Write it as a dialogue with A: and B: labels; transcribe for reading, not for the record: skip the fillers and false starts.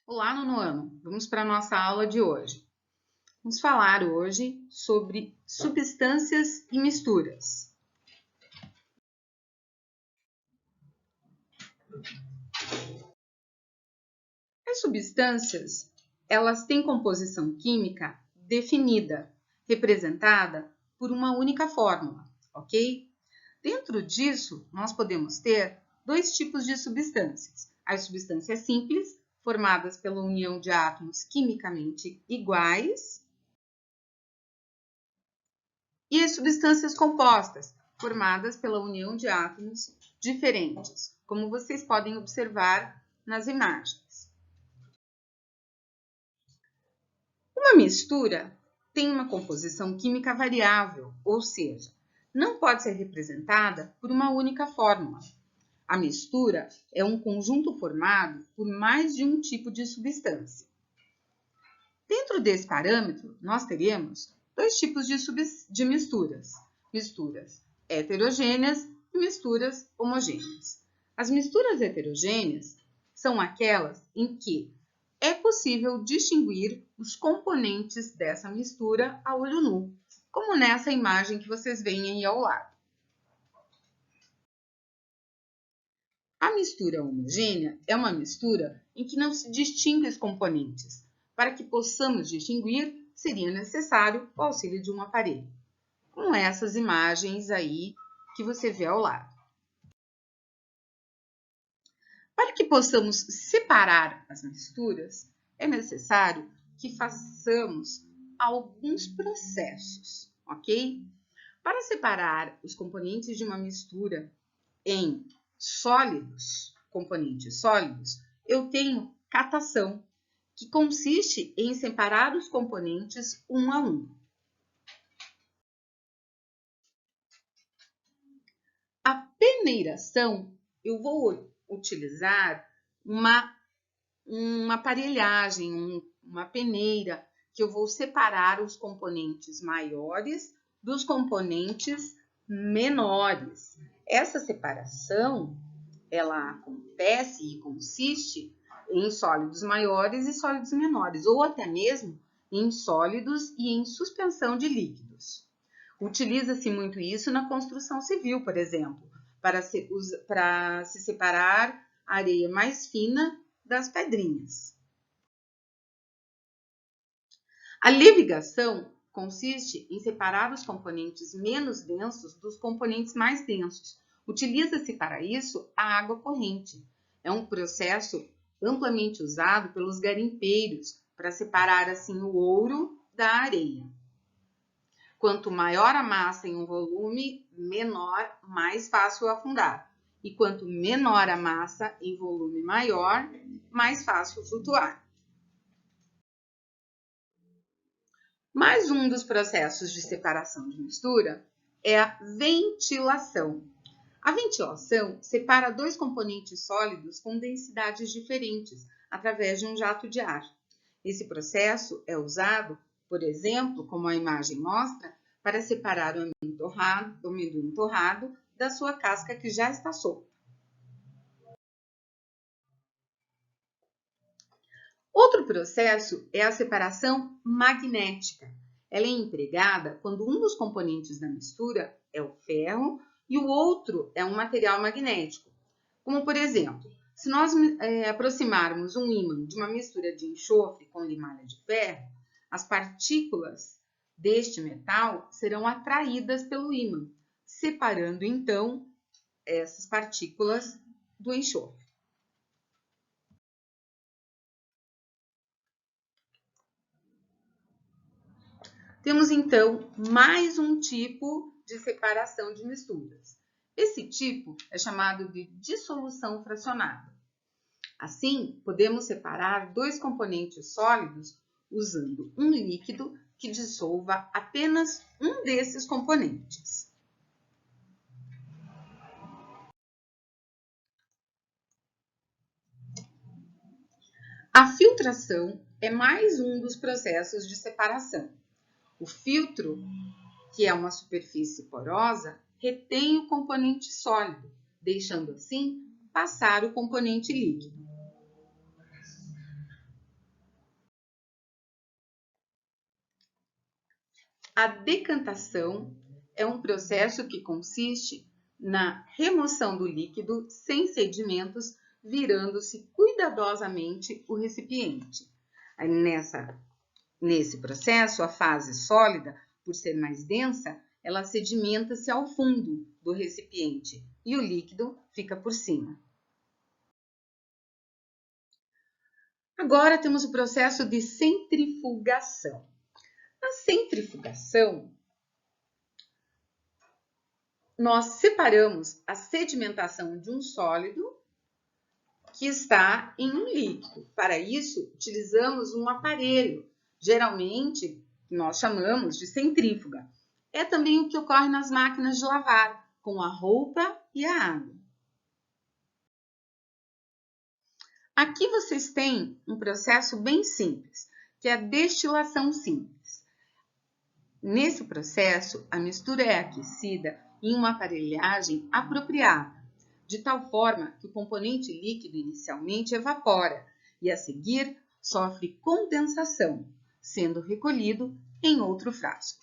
A: Olá, nono ano! Vamos para a nossa aula de hoje. Vamos falar hoje sobre substâncias e misturas. As substâncias, elas têm composição química definida, representada por uma única fórmula, ok? Dentro disso, nós podemos ter dois tipos de substâncias. As substâncias simples, formadas pela união de átomos quimicamente iguais, e as substâncias compostas, formadas pela união de átomos diferentes, como vocês podem observar nas imagens. Uma mistura tem uma composição química variável, ou seja, não pode ser representada por uma única fórmula. A mistura é um conjunto formado por mais de um tipo de substância. Dentro desse parâmetro, nós teremos dois tipos de misturas. Misturas heterogêneas e misturas homogêneas. As misturas heterogêneas são aquelas em que é possível distinguir os componentes dessa mistura a olho nu, como nessa imagem que vocês veem aí ao lado. A mistura homogênea é uma mistura em que não se distingue os componentes. Para que possamos distinguir, seria necessário o auxílio de um aparelho, como essas imagens aí que você vê ao lado. Para que possamos separar as misturas, é necessário que façamos alguns processos, ok? Para separar os componentes de uma mistura em sólidos, componentes sólidos, eu tenho catação, que consiste em separar os componentes um a um. A peneiração, eu vou utilizar uma aparelhagem, uma peneira, que eu vou separar os componentes maiores dos componentes menores. Essa separação, ela acontece e consiste em sólidos maiores e sólidos menores, ou até mesmo em sólidos e em suspensão de líquidos. Utiliza-se muito isso na construção civil, por exemplo, para se separar a areia mais fina das pedrinhas. A levigação consiste em separar os componentes menos densos dos componentes mais densos. Utiliza-se para isso a água corrente. É um processo amplamente usado pelos garimpeiros para separar assim o ouro da areia. Quanto maior a massa em um volume menor, mais fácil afundar. E quanto menor a massa em volume maior, mais fácil flutuar. Mais um dos processos de separação de mistura é a ventilação. A ventilação separa dois componentes sólidos com densidades diferentes através de um jato de ar. Esse processo é usado, por exemplo, como a imagem mostra, para separar o amendoim torrado da sua casca que já está solta. Outro processo é a separação magnética. Ela é empregada quando um dos componentes da mistura é o ferro e o outro é um material magnético. Como, por exemplo, se nós aproximarmos um ímã de uma mistura de enxofre com limalha de ferro, as partículas deste metal serão atraídas pelo ímã, separando então essas partículas do enxofre. Temos então mais um tipo de separação de misturas. Esse tipo é chamado de dissolução fracionada. Assim, podemos separar dois componentes sólidos usando um líquido que dissolva apenas um desses componentes. A filtração é mais um dos processos de separação. O filtro, que é uma superfície porosa, retém o componente sólido, deixando assim passar o componente líquido. A decantação é um processo que consiste na remoção do líquido sem sedimentos, virando-se cuidadosamente o recipiente. Nesse processo, a fase sólida, por ser mais densa, ela sedimenta-se ao fundo do recipiente e o líquido fica por cima. Agora temos o processo de centrifugação. Na centrifugação, nós separamos a sedimentação de um sólido que está em um líquido. Para isso, utilizamos um aparelho, geralmente nós chamamos de centrífuga. É também o que ocorre nas máquinas de lavar, com a roupa e a água. Aqui vocês têm um processo bem simples, que é a destilação simples. Nesse processo, a mistura é aquecida em uma aparelhagem apropriada, de tal forma que o componente líquido inicialmente evapora e, a seguir, sofre condensação, sendo recolhido em outro frasco.